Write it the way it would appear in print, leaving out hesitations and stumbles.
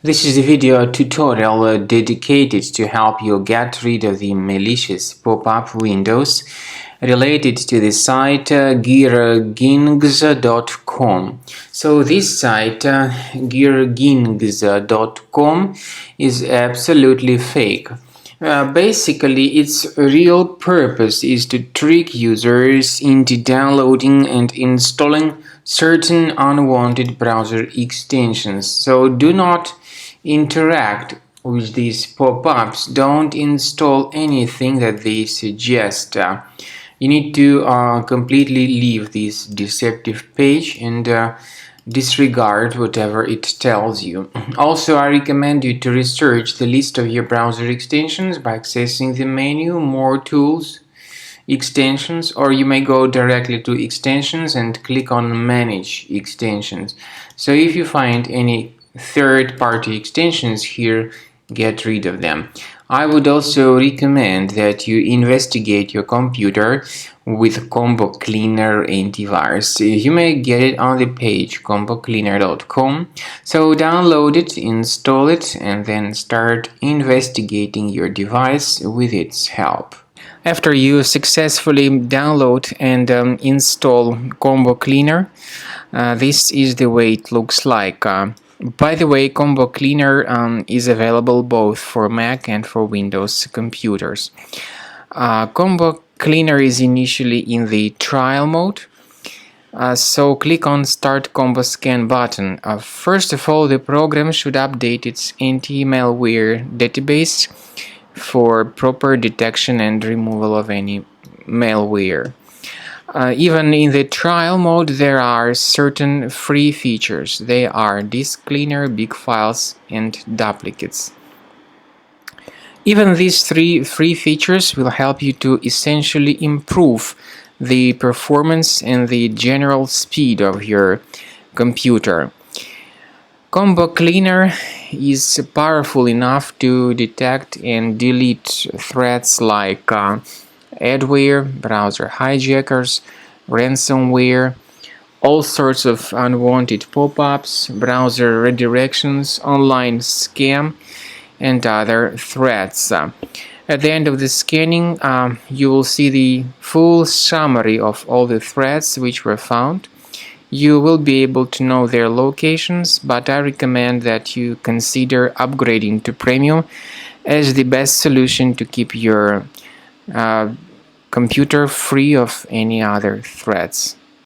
This is a video tutorial dedicated to help you get rid of the malicious pop-up windows related to the site geargings.com. So this site geargings.com is absolutely fake. Basically, its real purpose is to trick users into downloading and installing certain unwanted browser extensions. So do not interact with these pop-ups. Don't install anything that they suggest. You need to completely leave this deceptive page and disregard whatever it tells you. Also, I recommend you to research the list of your browser extensions by accessing the menu More Tools, Extensions, or you may go directly to Extensions and click on Manage Extensions. So if you find any third-party extensions here, get rid of them. I would also recommend that you investigate your computer with Combo Cleaner antivirus. You may get it on the page combocleaner.com. So download it, install it, and then start investigating your device with its help. After you successfully download and install Combo Cleaner, this is the way it looks like. By the way, Combo Cleaner is available both for Mac and for Windows computers. Combo Cleaner is initially in the trial mode, so click on Start Combo Scan button. First of all, the program should update its anti-malware database for proper detection and removal of any malware. Even in the trial mode, there are certain free features. They are disk cleaner, big files, and duplicates. Even these three free features will help you to essentially improve the performance and the general speed of your computer. Combo Cleaner is powerful enough to detect and delete threats like adware, browser hijackers, ransomware, all sorts of unwanted pop-ups, browser redirections, online scam, and other threats. At the end of the scanning, you will see the full summary of all the threats which were found. You will be able to know their locations, but I recommend that you consider upgrading to Premium as the best solution to keep your computer free of any other threats.